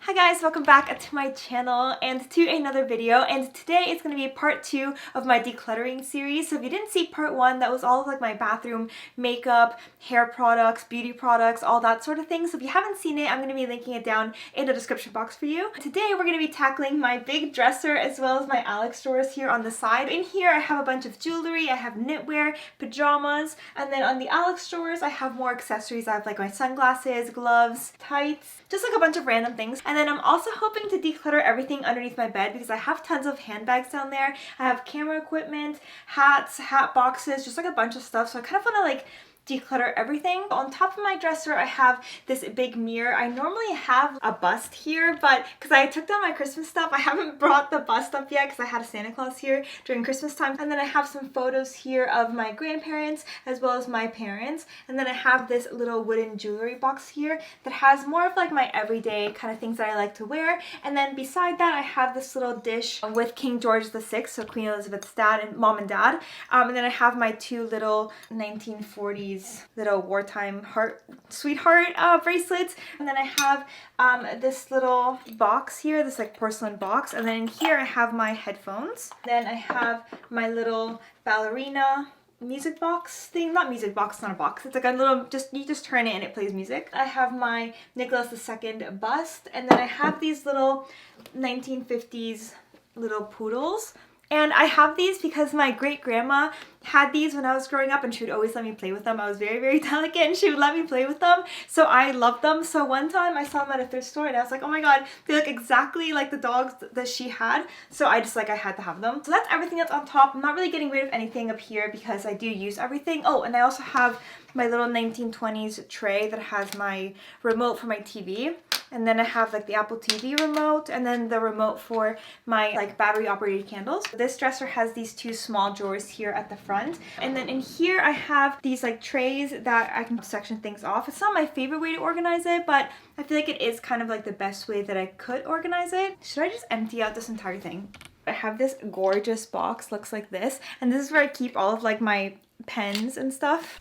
Hi guys, welcome back to my channel and to another video, and today is going to be part 2 of my decluttering series. So if you didn't see part 1, that was all of like my bathroom makeup, hair products, beauty products, all that sort of thing. So if you haven't seen it, I'm going to be linking it down in the description box for you. Today we're going to be tackling my big dresser as well as my Alex drawers here on the side. In here I have a bunch of jewelry, I have knitwear, pajamas, and then on the Alex drawers I have more accessories. I have like my sunglasses, gloves, tights, just like a bunch of random things. And then I'm also hoping to declutter everything underneath my bed because I have tons of handbags down there. I have camera equipment, hats, hat boxes, just like a bunch of stuff. So I kind of want to like declutter everything. On top of my dresser I have this big mirror. I normally have a bust here, but because I took down my Christmas stuff, I haven't brought the bust up yet because I had a Santa Claus here during Christmas time. And then I have some photos here of my grandparents as well as my parents. And then I have this little wooden jewelry box here that has more of like my everyday kind of things that I like to wear. And then beside that I have this little dish with King George VI, so Queen Elizabeth's dad and mom and dad. And then I have my two little 1940s little wartime sweetheart bracelets. And then I have this little box here, this like porcelain box. And then in here I have my headphones. Then I have my little ballerina music box thing. Not music box, it's not a box. It's like a little, you just turn it and it plays music. I have my Nicholas II bust. And then I have these little 1950s little poodles. And I have these because my great-grandma had these when I was growing up and she would always let me play with them. I was very, very delicate and she would let me play with them. So I loved them. So one time I saw them at a thrift store and I was like, oh my god, they look exactly like the dogs that she had. So I had to have them. So that's everything that's on top. I'm not really getting rid of anything up here because I do use everything. Oh, and I also have my little 1920s tray that has my remote for my TV. And then I have like the Apple TV remote and then the remote for my like battery operated candles. This dresser has these two small drawers here at the front. And then in here I have these like trays that I can section things off. It's not my favorite way to organize it, but I feel like it is kind of like the best way that I could organize it. Should I just empty out this entire thing? I have this gorgeous box, looks like this. And this is where I keep all of like my pens and stuff.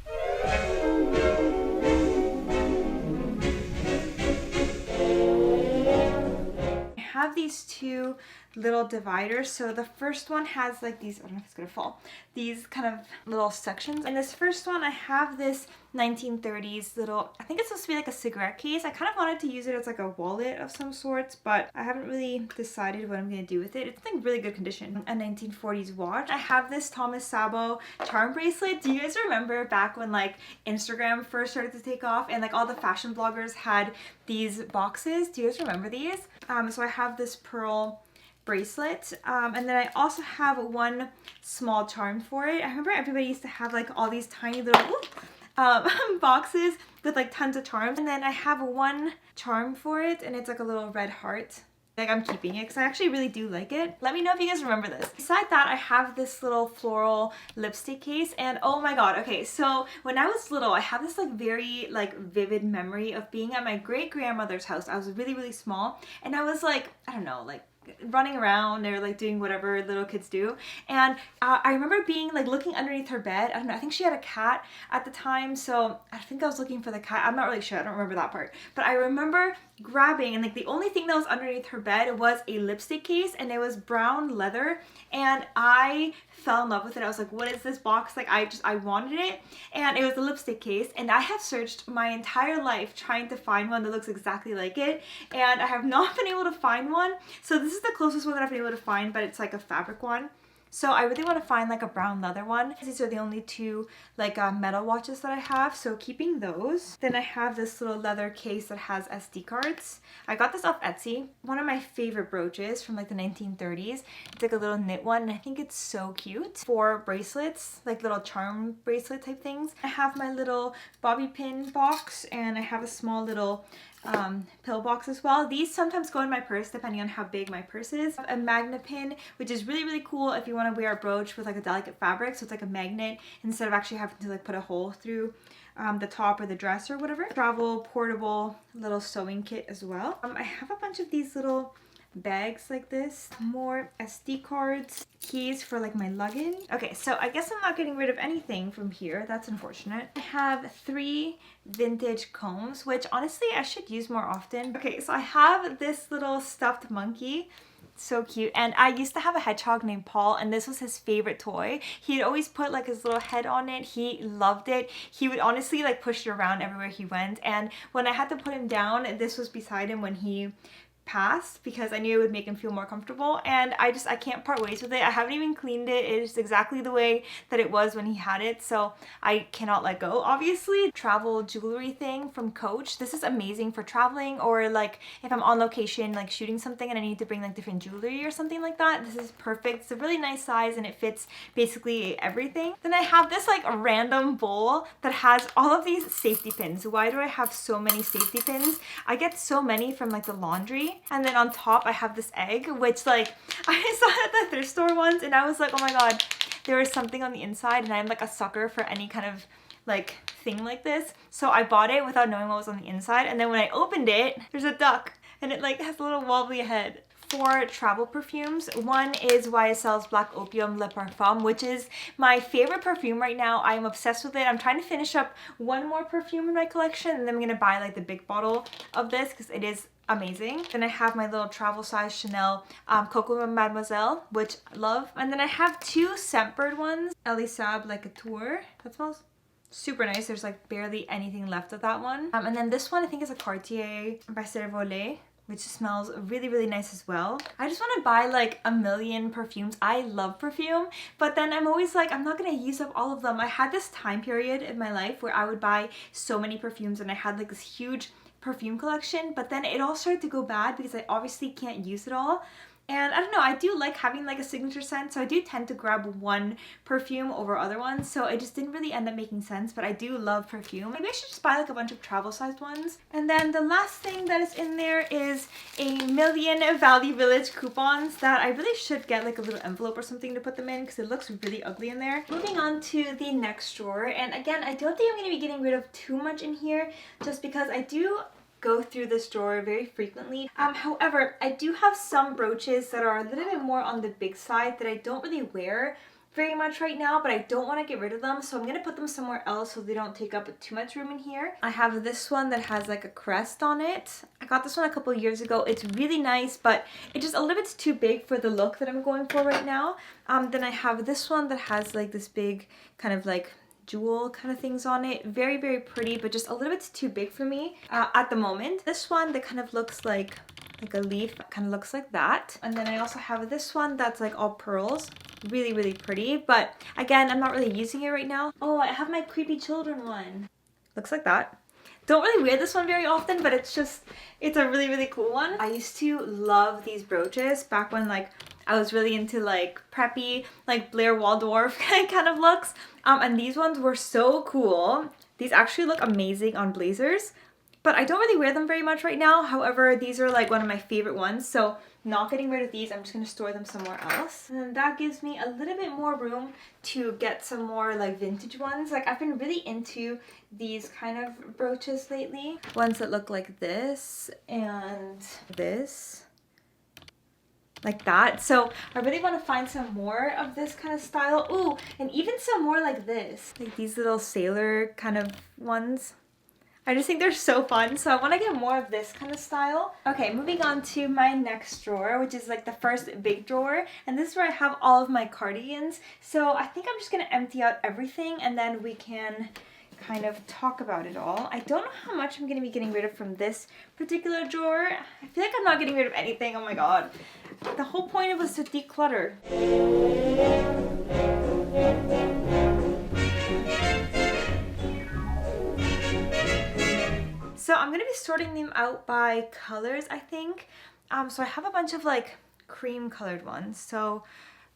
Have these two little dividers. So the first one has like these, I don't know if it's gonna fall, these kind of little sections. In this first one I have this 1930s little, I think it's supposed to be like a cigarette case. I kind of wanted to use it as like a wallet of some sorts, but I haven't really decided what I'm gonna do with it. It's in really good condition. A 1940s watch. I have this Thomas Sabo charm bracelet. Do you guys remember back when like Instagram first started to take off and like all the fashion bloggers had these boxes? Do you guys remember these? So I have this pearl bracelet, and then I also have one small charm for it. I remember everybody used to have like all these tiny little boxes with like tons of charms, and then I have one charm for it and it's like a little red heart. Like I'm keeping it because I actually really do like it. Let me know if you guys remember this. Beside that I have this little floral lipstick case, and oh my god, okay, so when I was little I have this like very like vivid memory of being at my great-grandmother's house. I was really, really small and I was like, I don't know, like running around or like doing whatever little kids do, and I remember being like looking underneath her bed. I don't know, I think she had a cat at the time, so I think I was looking for the cat. I'm not really sure, I don't remember that part, but I remember grabbing, and like the only thing that was underneath her bed was a lipstick case, and it was brown leather, and I fell in love with it. I was like, what is this box? Like I wanted it, and it was a lipstick case, and I have searched my entire life trying to find one that looks exactly like it, and I have not been able to find one. So this is the closest one that I've been able to find, but it's like a fabric one. So I really want to find like a brown leather one. These are the only two like metal watches that I have, so keeping those. Then I have this little leather case that has SD cards. I got this off Etsy. One of my favorite brooches from like the 1930s. It's like a little knit one and I think it's so cute. 4 bracelets, like little charm bracelet type things. I have my little bobby pin box, and I have a small little pill box as well. These sometimes go in my purse depending on how big my purse is. A magnet pin, which is really, really cool if you want to wear a brooch with like a delicate fabric, so it's like a magnet instead of actually having to like put a hole through the top or the dress or whatever. Travel portable little sewing kit as well. I have a bunch of these little bags like this, more SD cards, keys for like my luggage. Okay, so I guess I'm not getting rid of anything from here. That's unfortunate. I have 3 vintage combs, which honestly I should use more often. Okay, so I have this little stuffed monkey. So cute. And I used to have a hedgehog named Paul, and this was his favorite toy. He'd always put like his little head on it. He loved it. He would honestly like push it around everywhere he went. And when I had to put him down, this was beside him when he passed, because I knew it would make him feel more comfortable, and I can't part ways with it. I haven't even cleaned it. It is exactly the way that it was when he had it, so I cannot let go. Obviously, travel jewelry thing from Coach. This is amazing for traveling, or like if I'm on location like shooting something and I need to bring like different jewelry or something like that. This is perfect. It's a really nice size and it fits basically everything. Then I have this like random bowl that has all of these safety pins. Why do I have so many safety pins? I get so many from like the laundry. And then on top I have this egg, which like I saw it at the thrift store once and I was like, oh my god, there is something on the inside, and I'm like a sucker for any kind of like thing like this. So I bought it without knowing what was on the inside, and then when I opened it, there's a duck and it like has a little wobbly head. For travel perfumes, one is YSL's Black Opium Le Parfum, which is my favorite perfume right now. I'm obsessed with it. I'm trying to finish up one more perfume in my collection, and then I'm gonna buy like the big bottle of this because it is amazing. Then I have my little travel size Chanel Coco Mademoiselle, which I love. And then I have 2 Scentbird ones. Elisab Like a Tour. That smells super nice. There's like barely anything left of that one. And then this one I think is a Cartier by Cervolet, which smells really, really nice as well. I just want to buy like a million perfumes. I love perfume, but then I'm always like, I'm not gonna use up all of them. I had this time period in my life where I would buy so many perfumes and I had like this huge perfume collection, but then it all started to go bad because I obviously can't use it all. And I don't know, I do like having like a signature scent, so I do tend to grab one perfume over other ones, so it just didn't really end up making sense, but I do love perfume. Maybe I should just buy like a bunch of travel sized ones. And then the last thing that is in there is a million Value Village coupons that I really should get like a little envelope or something to put them in because it looks really ugly in there. Moving on to the next drawer, and again, I don't think I'm going to be getting rid of too much in here just because I do go through this drawer very frequently. However, I do have some brooches that are a little bit more on the big side that I don't really wear very much right now, but I don't want to get rid of them, so I'm gonna put them somewhere else so they don't take up too much room in here. I have this one that has like a crest on it. I got this one a couple of years ago. It's really nice, but it's just a little bit too big for the look that I'm going for right now. Then I have this one that has like this big kind of like jewel kind of things on it. Very, very pretty, but just a little bit too big for me at the moment. This one that kind of looks like a leaf, kind of looks like that. And then I also have this one that's like all pearls. Really, really pretty, but again, I'm not really using it right now. Oh, I have my creepy children one. Looks like that. Don't really wear this one very often, but it's a really, really cool one. I used to love these brooches back when like I was really into like preppy, like Blair Waldorf kind of looks. And these ones were so cool. These actually look amazing on blazers, but I don't really wear them very much right now. However, these are like one of my favorite ones, so not getting rid of these. I'm just gonna store them somewhere else. And that gives me a little bit more room to get some more like vintage ones. Like I've been really into these kind of brooches lately. Ones that look like this and this. Like that. So I really want to find some more of this kind of style. Ooh, and even some more like this. Like these little sailor kind of ones. I just think they're so fun, so I want to get more of this kind of style. Okay, moving on to my next drawer, which is like the first big drawer, and this is where I have all of my cardigans. So I think I'm just going to empty out everything and then we can kind of talk about it all. I don't know how much I'm going to be getting rid of from this particular drawer. I feel like I'm not getting rid of anything. Oh my god. The whole point was to declutter. So I'm going to be sorting them out by colors, I think. So I have a bunch of like cream colored ones. So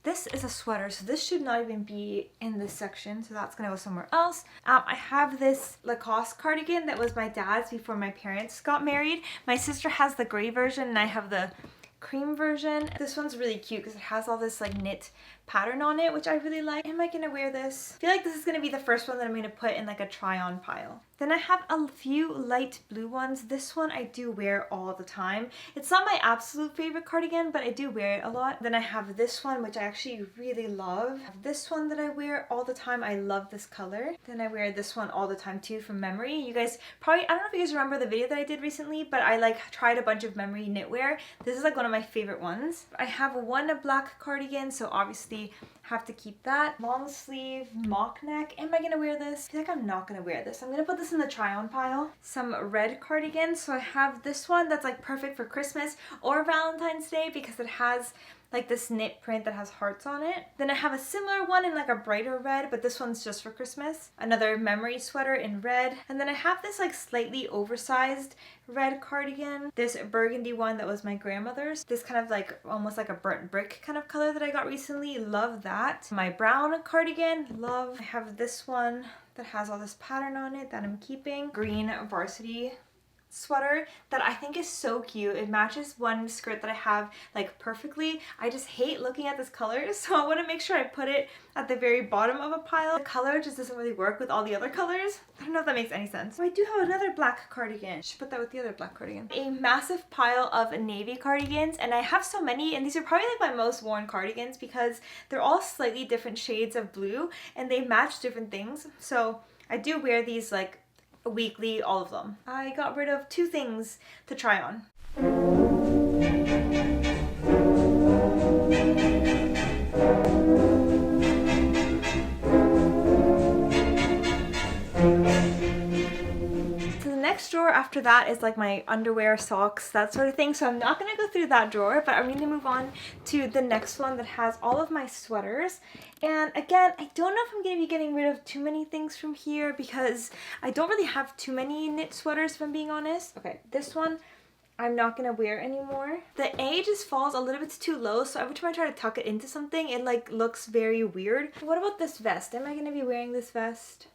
this is a sweater, so this should not even be in this section, so that's gonna go somewhere else. I have this Lacoste cardigan that was my dad's before my parents got married. My sister has the gray version and I have the cream version. This one's really cute because it has all this like knit pattern on it, which I really like. Am I gonna wear this? I feel like this is gonna be the first one that I'm gonna put in like a try on pile. Then I have a few light blue ones. This one I do wear all the time. It's not my absolute favorite cardigan, but I do wear it a lot. Then I have this one, which I actually really love. I have this one that I wear all the time. I love this color. Then I wear this one all the time too from Memory. You guys probably, I don't know if you guys remember the video that I did recently, but I like tried a bunch of Memory knitwear. This is like one of my favorite ones. I have one black cardigan, so obviously have to keep that. Long sleeve, mock neck. Am I gonna wear this? I feel like I'm not gonna wear this. I'm gonna put this in the try on pile. Some red cardigans. So I have this one that's like perfect for Christmas or Valentine's Day because it has like this knit print that has hearts on it. Then I have a similar one in like a brighter red, but this one's just for Christmas. Another Memory sweater in red. And then I have this like slightly oversized red cardigan. This burgundy one that was my grandmother's. This kind of like almost like a burnt brick kind of color that I got recently. Love that. My brown cardigan, love. I have this one that has all this pattern on it that I'm keeping. Green varsity sweater that I think is so cute. It matches one skirt that I have like perfectly. I just hate looking at this color, so I want to make sure I put it at the very bottom of a pile. The color just doesn't really work with all the other colors. I don't know if that makes any sense. So I do have another black cardigan. I should put that with the other black cardigan. A massive pile of navy cardigans, and I have so many, and these are probably like my most worn cardigans because they're all slightly different shades of blue and they match different things. So I do wear these like weekly, all of them. I got rid of 2 things to try on. Next drawer after that is like my underwear, socks, that sort of thing. So I'm not going to go through that drawer, but I'm going to move on to the next one that has all of my sweaters. And again, I don't know if I'm going to be getting rid of too many things from here because I don't really have too many knit sweaters if I'm being honest. Okay, this one I'm not going to wear anymore. The A just falls a little bit too low, so every time I try to tuck it into something, it like looks very weird. What about this vest? Am I going to be wearing this vest?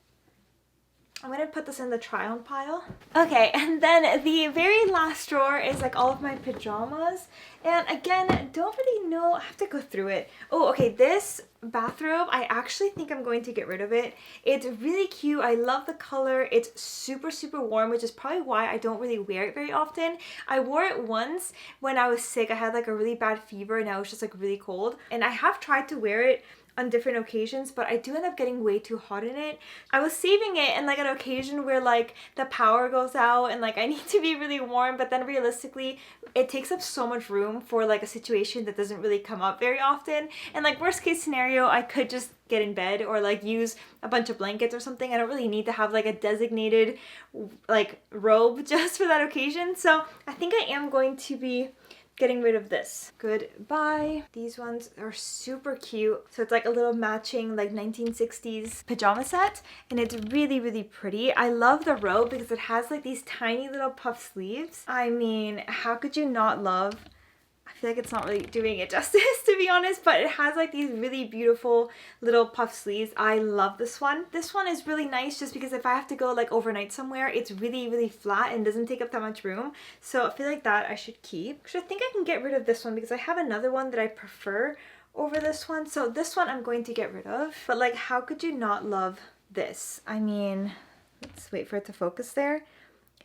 I'm going to put this in the try on pile. Okay, and then the very last drawer is like all of my pajamas. And again, don't really know, I have to go through it. Oh, okay, this bathrobe, I actually think I'm going to get rid of it. It's really cute. I love the color. It's super, super warm, which is probably why I don't really wear it very often. I wore it once when I was sick. I had like a really bad fever and I was just like really cold. And I have tried to wear it on different occasions, but I do end up getting way too hot in it. I was saving it in like an occasion where like the power goes out and like I need to be really warm, but then realistically it takes up so much room for like a situation that doesn't really come up very often. And like worst case scenario, I could just get in bed or like use a bunch of blankets or something. I don't really need to have like a designated like robe just for that occasion. So I think I am going to be getting rid of this. Goodbye. These ones are super cute. So it's like a little matching like 1960s pajama set and it's really, really pretty. I love the robe because it has like these tiny little puff sleeves. I mean, how could you not love? I feel like it's not really doing it justice to be honest, but it has like these really beautiful little puff sleeves. I love this one. This one is really nice just because if I have to go like overnight somewhere, it's really, really flat and doesn't take up that much room. So I feel like that I should keep. Actually, I think I can get rid of this one because I have another one that I prefer over this one. So this one I'm going to get rid of. But like, how could you not love this? I mean, let's wait for it to focus there.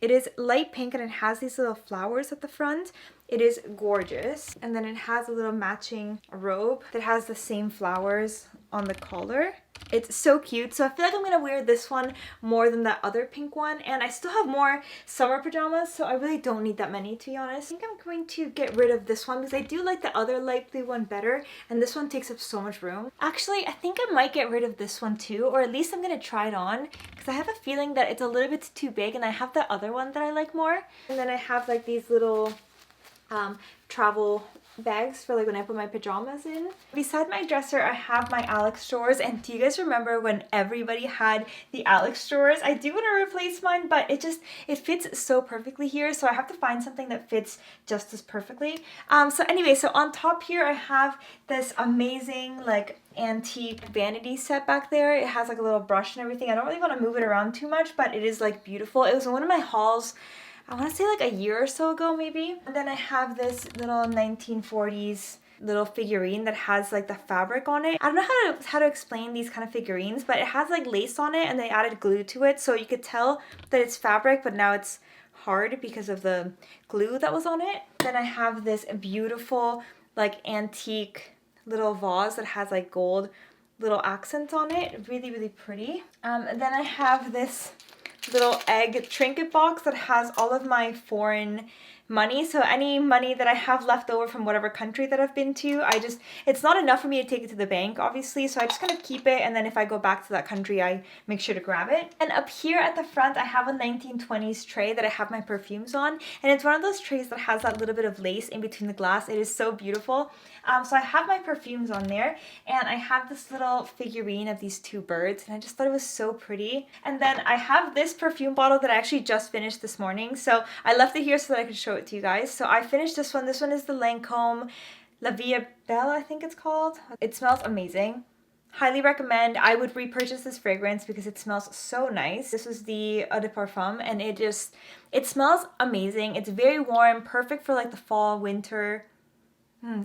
It is light pink and it has these little flowers at the front. It is gorgeous. And then it has a little matching robe that has the same flowers on the collar. It's so cute. So I feel like I'm going to wear this one more than that other pink one. And I still have more summer pajamas, so I really don't need that many to be honest. I think I'm going to get rid of this one because I do like the other light blue one better. And this one takes up so much room. Actually, I think I might get rid of this one too, or at least I'm going to try it on because I have a feeling that it's a little bit too big and I have the other one that I like more. And then I have like these little travel bags for like when I put my pajamas in. Beside my dresser, I have my Alex drawers, and do you guys remember when everybody had the Alex drawers? I do want to replace mine, but it fits so perfectly here, so I have to find something that fits just as perfectly. So anyway, so on top here I have this amazing like antique vanity set back there. It has like a little brush and everything. I don't really want to move it around too much, but it is like beautiful. It was in one of my hauls, I want to say like a year or so ago maybe. And then I have this little 1940s little figurine that has like the fabric on it. I don't know how to explain these kind of figurines, but it has like lace on it and they added glue to it, so you could tell that it's fabric, but now it's hard because of the glue that was on it. Then I have this beautiful like antique little vase that has like gold little accents on it. Really, really pretty. And then I have this little egg trinket box that has all of my foreign money. So any money that I have left over from whatever country that I've been to, it's not enough for me to take it to the bank, obviously, so I just kind of keep it, and then if I go back to that country, I make sure to grab it. And up here at the front, I have a 1920s tray that I have my perfumes on, and it's one of those trays that has that little bit of lace in between the glass. It is so beautiful. So I have my perfumes on there, and I have this little figurine of these two birds, and I just thought it was so pretty. And then I have this perfume bottle that I actually just finished this morning, so I left it here so that I could show it to you guys. So I finished this one. This one is the Lancome La Vie Belle, I think it's called. It smells amazing. Highly recommend. I would repurchase this fragrance because it smells so nice. This was the Eau de Parfum, and it smells amazing. It's very warm, perfect for like the fall, winter.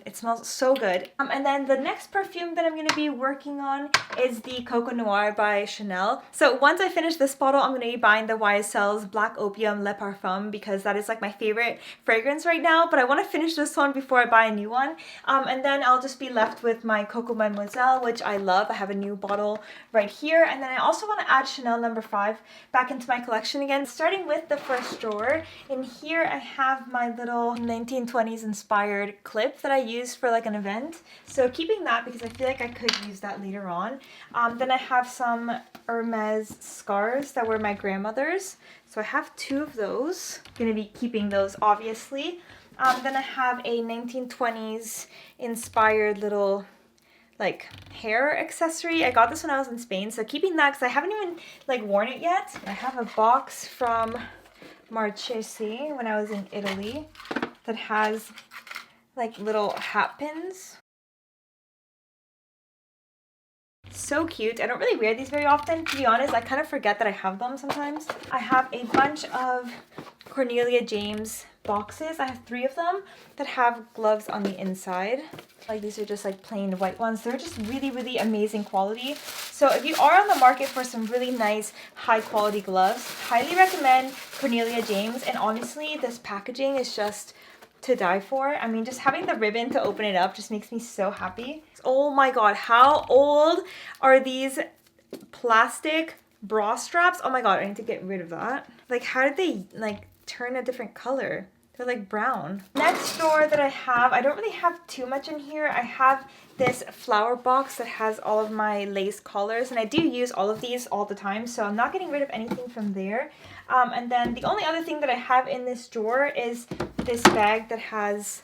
It smells so good. And then the next perfume that I'm going to be working on is the Coco Noir by Chanel. So once I finish this bottle, I'm going to be buying the YSL's Black Opium Le Parfum because that is like my favorite fragrance right now. But I want to finish this one before I buy a new one. And then I'll just be left with my Coco Mademoiselle, which I love. I have a new bottle right here. And then I also want to add Chanel No. 5 back into my collection again. Starting with the first drawer. In here I have my little 1920s inspired clip that I used for like an event, so keeping that because I feel like I could use that later on. Then I have some Hermes scarves that were my grandmother's, so I have two of those. Gonna be keeping those obviously. Then I have a 1920s inspired little like hair accessory. I got this when I was in Spain, so keeping that because I haven't even like worn it yet. I have a box from Marchesi when I was in Italy that has like little hat pins. So cute. I don't really wear these very often, to be honest. I kind of forget that I have them sometimes. I have a bunch of Cornelia James boxes. I have 3 of them that have gloves on the inside. Like these are just like plain white ones. They're just really, really amazing quality. So if you are on the market for some really nice high quality gloves, highly recommend Cornelia James. And honestly, this packaging is just to die for. I mean, just having the ribbon to open it up just makes me so happy. Oh my god, how old are these plastic bra straps? Oh my god, I need to get rid of that. Like, how did they like turn a different color? They're like brown. Next drawer that I have, I don't really have too much in here. I have this flower box that has all of my lace collars, and I do use all of these all the time, so I'm not getting rid of anything from there. And then the only other thing that I have in this drawer is this bag that has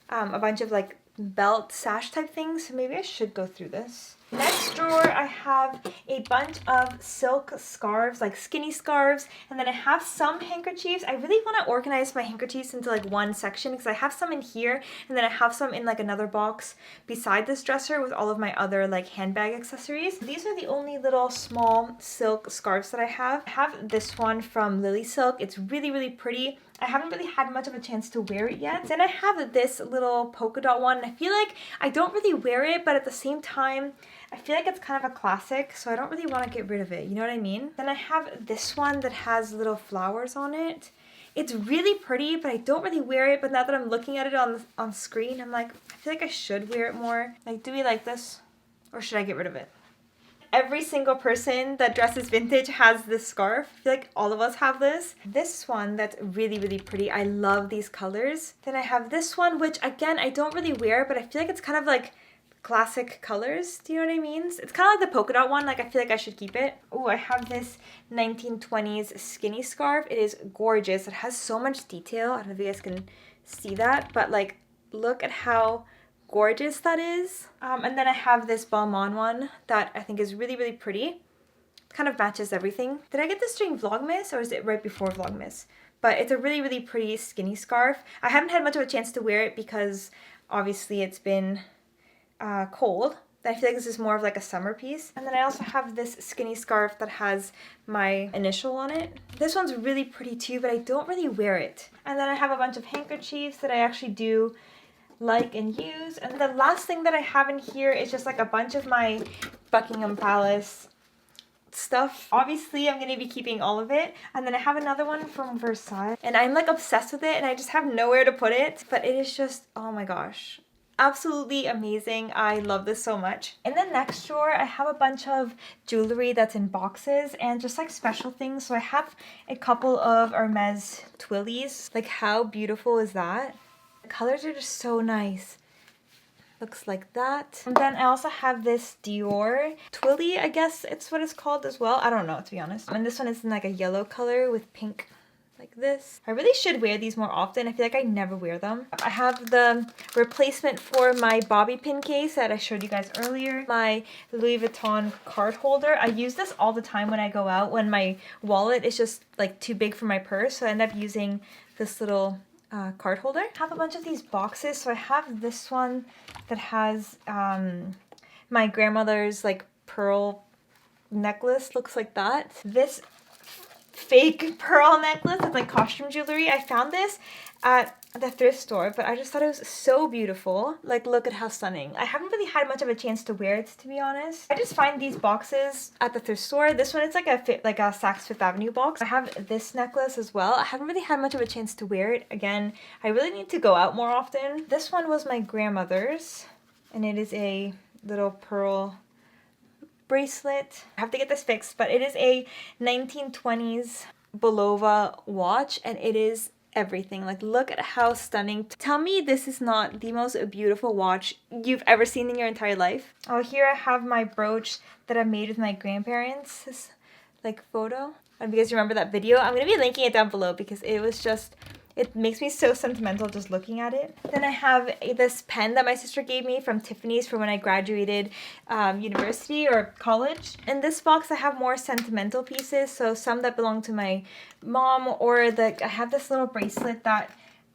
a bunch of like belt sash type things, so maybe I should go through this. Next drawer, I have a bunch of silk scarves, like skinny scarves, and then I have some handkerchiefs. I really want to organize my handkerchiefs into like one section because I have some in here, and then I have some in like another box beside this dresser with all of my other like handbag accessories. These are the only little small silk scarves that I have. I have this one from Lily Silk. It's really, really pretty. I haven't really had much of a chance to wear it yet. Then I have this little polka dot one. I feel like I don't really wear it, but at the same time, I feel like it's kind of a classic, so I don't really want to get rid of it. You know what I mean? Then I have this one that has little flowers on it. It's really pretty, but I don't really wear it. But now that I'm looking at it on screen, I'm like, I feel like I should wear it more. Like, do we like this? Or should I get rid of it? Every single person that dresses vintage has this scarf. I feel like all of us have this. This one that's really, really pretty. I love these colors. Then I have this one, which again, I don't really wear, but I feel like it's kind of like classic colors. Do you know what I mean? It's kind of like the polka dot one. Like, I feel like I should keep it. Oh, I have this 1920s skinny scarf. It is gorgeous. It has so much detail. I don't know if you guys can see that, but like, look at how gorgeous that is. And then I have this Balmain one that I think is really, really pretty. Kind of matches everything. Did I get this during Vlogmas or is it right before Vlogmas? But it's a really, really pretty skinny scarf. I haven't had much of a chance to wear it because obviously it's been cold. I feel like this is more of like a summer piece. And then I also have this skinny scarf that has my initial on it. This one's really pretty too, but I don't really wear it. And then I have a bunch of handkerchiefs that I actually do like and use. And the last thing that I have in here is just like a bunch of my Buckingham Palace stuff. Obviously I'm going to be keeping all of it. And then I have another one from Versailles and I'm like obsessed with it and I just have nowhere to put it, but it is just, oh my gosh, absolutely amazing. I love this so much. In the next drawer I have a bunch of jewelry that's in boxes and just like special things. So I have a couple of Hermes twillies. Like how beautiful is that? The colors are just so nice. Looks like that. And then I also have this Dior Twilly, I guess it's what it's called as well. I don't know, to be honest. And this one is in like a yellow color with pink like this. I really should wear these more often. I feel like I never wear them. I have the replacement for my bobby pin case that I showed you guys earlier. My Louis Vuitton card holder. I use this all the time when I go out, when my wallet is just like too big for my purse. So I end up using this little card holder. I have a bunch of these boxes. So I have this one that has my grandmother's like pearl necklace. Looks like that. This fake pearl necklace. It's like costume jewelry. I found this at the thrift store, but I just thought it was so beautiful. Like, look at how stunning. I haven't really had much of a chance to wear it, to be honest. I just find these boxes at the thrift store. This one, it's like a Saks Fifth Avenue box. I have this necklace as well. I haven't really had much of a chance to wear it. Again, I really need to go out more often. This one was my grandmother's, and it is a little pearl bracelet. I have to get this fixed, but it is a 1920s Bulova watch, and it is everything. Like, look at how stunning. Tell me this is not the most beautiful watch you've ever seen in your entire life. Oh, here I have my brooch that I made with my grandparents. This like photo. And because you remember that video, I'm going to be linking it down below because it was just, it makes me so sentimental just looking at it. Then I have this pen that my sister gave me from Tiffany's for when I graduated university or college. In this box I have more sentimental pieces, so some that belong to my mom, or I have this little bracelet that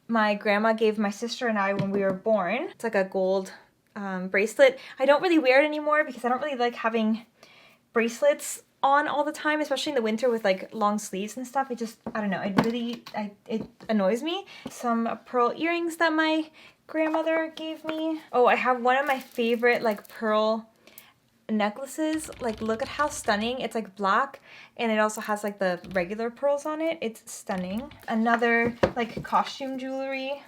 my grandma gave my sister and I when we were born. It's like a gold bracelet. I don't really wear it anymore because I don't really like having bracelets on all the time, especially in the winter with like long sleeves and stuff. It just, I don't know, it annoys me. Some pearl earrings that my grandmother gave me. Oh, I have one of my favorite like pearl necklaces. Like, look at how stunning. It's like black and it also has like the regular pearls on it. It's stunning. Another like costume jewelry,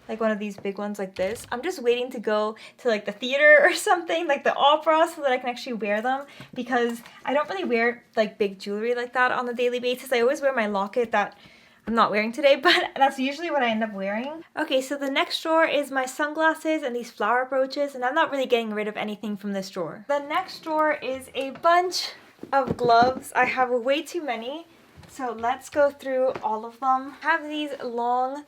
like one of these big ones like this. I'm just waiting to go to like the theater or something, like the opera, so that I can actually wear them, because I don't really wear like big jewelry like that on a daily basis. I always wear my locket that I'm not wearing today, but that's usually what I end up wearing. Okay, so the next drawer is my sunglasses and these flower brooches, and I'm not really getting rid of anything from this drawer. The next drawer is a bunch of gloves. I have way too many, so let's go through all of them. I have these long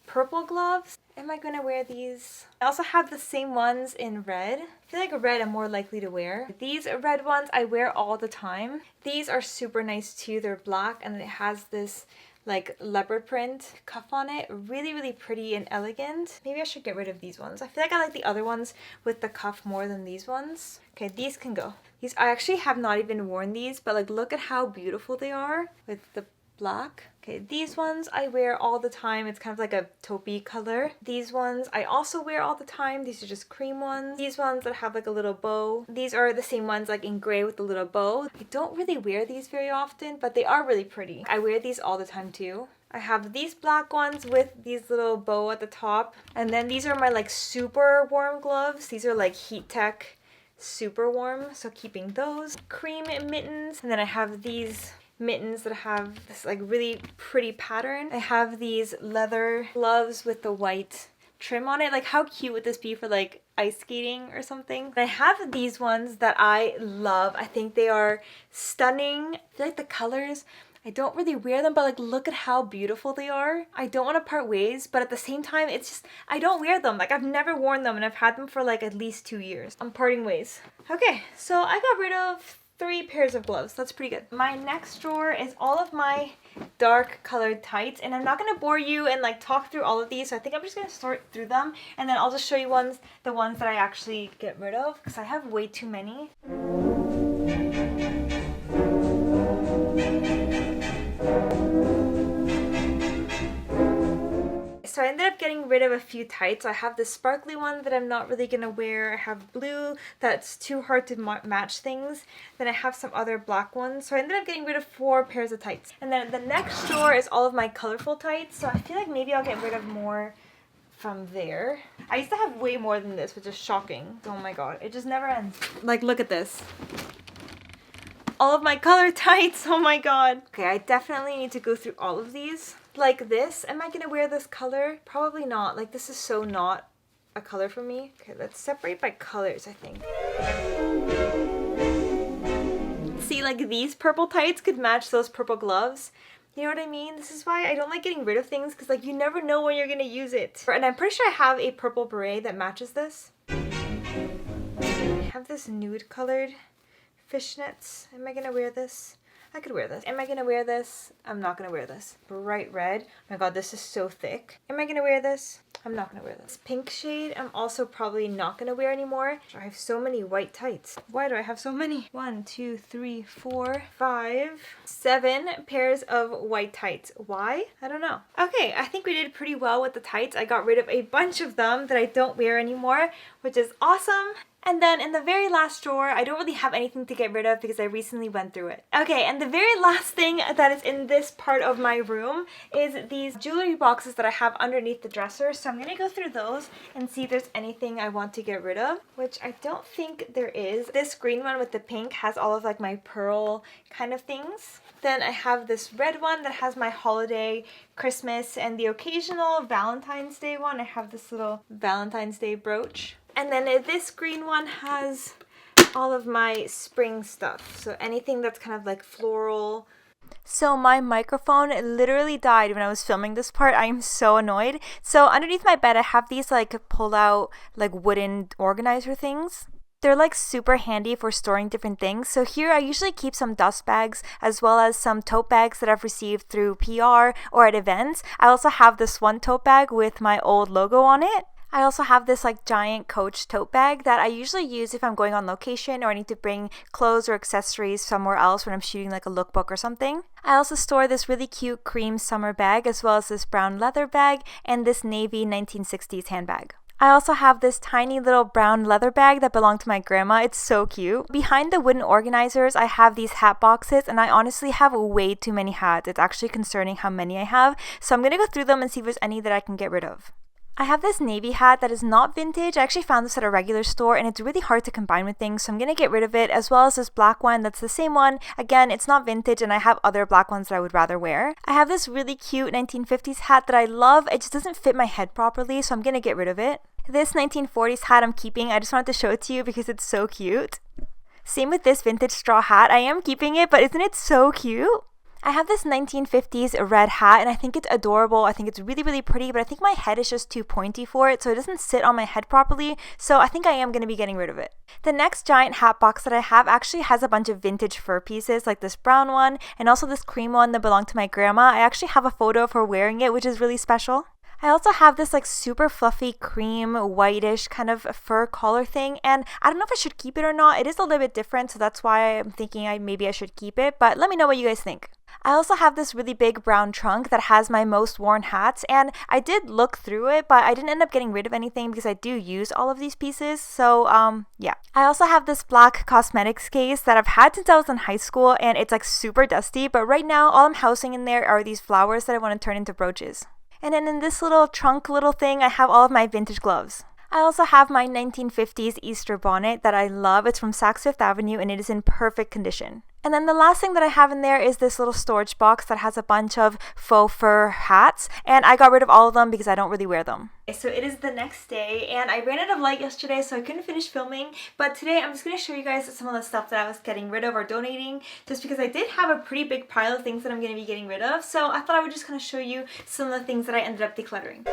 purple gloves. Am I gonna wear these? I also have the same ones in red. I feel like red I'm more likely to wear. These red ones I wear all the time. These are super nice too. They're black and it has this like leopard print cuff on it. Really, really pretty and elegant. Maybe I should get rid of these ones. I feel like I like the other ones with the cuff more than these ones. Okay, these can go. These, I actually have not even worn these, but like look at how beautiful they are with the black. Okay, these ones I wear all the time. It's kind of like a taupey color. These ones I also wear all the time. These are just cream ones. These ones that have like a little bow. These are the same ones like in gray with the little bow. I don't really wear these very often, but they are really pretty. I wear these all the time too. I have these black ones with these little bow at the top. And then these are my like super warm gloves. These are like Heat Tech super warm, so keeping those. Cream mittens. And then I have these mittens that have this like really pretty pattern. I have these leather gloves with the white trim on it. Like, how cute would this be for like ice skating or something? And I have these ones that I love. I think they are stunning. I feel like the colors, I don't really wear them, but like look at how beautiful they are. I don't want to part ways, but at the same time it's just, I don't wear them. Like, I've never worn them and I've had them for like at least 2 years. I'm parting ways. Okay, so I got rid of 3 pairs of gloves. That's pretty good. My next drawer is all of my dark colored tights, and I'm not going to bore you and like talk through all of these, so I think I'm just going to sort through them and then I'll just show you the ones that I actually get rid of, because I have way too many. so I ended up getting rid of a few tights. I have this sparkly one that I'm not really gonna wear. I have blue that's too hard to match things. Then I have some other black ones. So I ended up getting rid of 4 pairs of tights. And then the next drawer is all of my colorful tights. So I feel like maybe I'll get rid of more from there. I used to have way more than this, which is shocking. Oh my god, it just never ends. Like, look at this. All of my color tights, oh my god. Okay, I definitely need to go through all of these. Like this, am I gonna wear this color? Probably not. Like, this is so not a color for me. Okay, let's separate by colors, I think. See, like these purple tights could match those purple gloves. You know what I mean? This is why I don't like getting rid of things, because like you never know when you're gonna use it. And I'm pretty sure I have a purple beret that matches this. I have this nude colored fishnets. Am I gonna wear this? I could wear this. Am I gonna wear this? I'm not gonna wear this. Bright red. Oh my god, this is so thick. Am I gonna wear this? I'm not gonna wear this. Pink shade, I'm also probably not gonna wear anymore. I have so many white tights. Why do I have so many? 1, 2, 3, 4, 5, 7 pairs of white tights. Why? I don't know. Okay, I think we did pretty well with the tights. I got rid of a bunch of them that I don't wear anymore, which is awesome. And then in the very last drawer, I don't really have anything to get rid of because I recently went through it. Okay, and the very last thing that is in this part of my room is these jewelry boxes that I have underneath the dresser. So I'm gonna go through those and see if there's anything I want to get rid of, which I don't think there is. This green one with the pink has all of like my pearl kind of things. Then I have this red one that has my holiday, Christmas, and the occasional Valentine's Day one. I have this little Valentine's Day brooch. And then this green one has all of my spring stuff. So anything that's kind of like floral. So my microphone literally died when I was filming this part. I am so annoyed. So underneath my bed, I have these like pull out like wooden organizer things. They're like super handy for storing different things. So here I usually keep some dust bags as well as some tote bags that I've received through PR or at events. I also have this one tote bag with my old logo on it. I also have this like giant Coach tote bag that I usually use if I'm going on location or I need to bring clothes or accessories somewhere else when I'm shooting like a lookbook or something. I also store this really cute cream summer bag as well as this brown leather bag and this navy 1960s handbag. I also have this tiny little brown leather bag that belonged to my grandma. It's so cute. Behind the wooden organizers, I have these hat boxes and I honestly have way too many hats. It's actually concerning how many I have. So I'm going to go through them and see if there's any that I can get rid of. I have this navy hat that is not vintage. I actually found this at a regular store and it's really hard to combine with things, so I'm going to get rid of it, as well as this black one that's the same one. Again, it's not vintage and I have other black ones that I would rather wear. I have this really cute 1950s hat that I love. It just doesn't fit my head properly, so I'm going to get rid of it. This 1940s hat I'm keeping. I just wanted to show it to you because it's so cute. Same with this vintage straw hat. I am keeping it, but isn't it so cute? I have this 1950s red hat and I think it's adorable. I think it's really, really pretty, but I think my head is just too pointy for it, so it doesn't sit on my head properly, so I think I am going to be getting rid of it. The next giant hat box that I have actually has a bunch of vintage fur pieces, like this brown one and also this cream one that belonged to my grandma. I actually have a photo of her wearing it, which is really special. I also have this like super fluffy cream whitish kind of fur collar thing, and I don't know if I should keep it or not. It is a little bit different, so that's why I'm thinking maybe I should keep it, but let me know what you guys think. I also have this really big brown trunk that has my most worn hats, and I did look through it, but I didn't end up getting rid of anything because I do use all of these pieces, so yeah. I also have this black cosmetics case that I've had since I was in high school, and it's like super dusty, but right now all I'm housing in there are these flowers that I want to turn into brooches. And then in this little trunk little thing, I have all of my vintage gloves. I also have my 1950s Easter bonnet that I love. It's from Saks Fifth Avenue and it is in perfect condition. And then the last thing that I have in there is this little storage box that has a bunch of faux fur hats, and I got rid of all of them because I don't really wear them. So it is the next day and I ran out of light yesterday, so I couldn't finish filming, but today I'm just going to show you guys some of the stuff that I was getting rid of or donating, just because I did have a pretty big pile of things that I'm going to be getting rid of, so I thought I would just kind of show you some of the things that I ended up decluttering.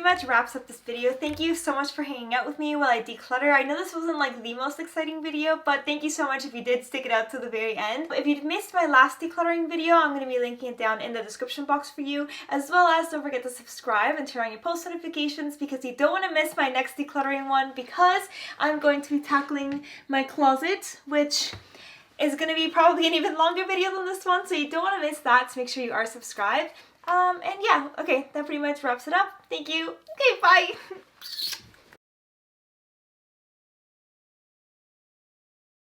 pretty much wraps up this video. Thank you so much for hanging out with me while I declutter. I know this wasn't like the most exciting video, but thank you so much if you did stick it out to the very end. If you missed my last decluttering video, I'm going to be linking it down in the description box for you, as well as don't forget to subscribe and turn on your post notifications because you don't want to miss my next decluttering one, because I'm going to be tackling my closet, which is going to be probably an even longer video than this one, so you don't want to miss that, so make sure you are subscribed. And yeah, okay, that pretty much wraps it up. Thank you. Okay, bye!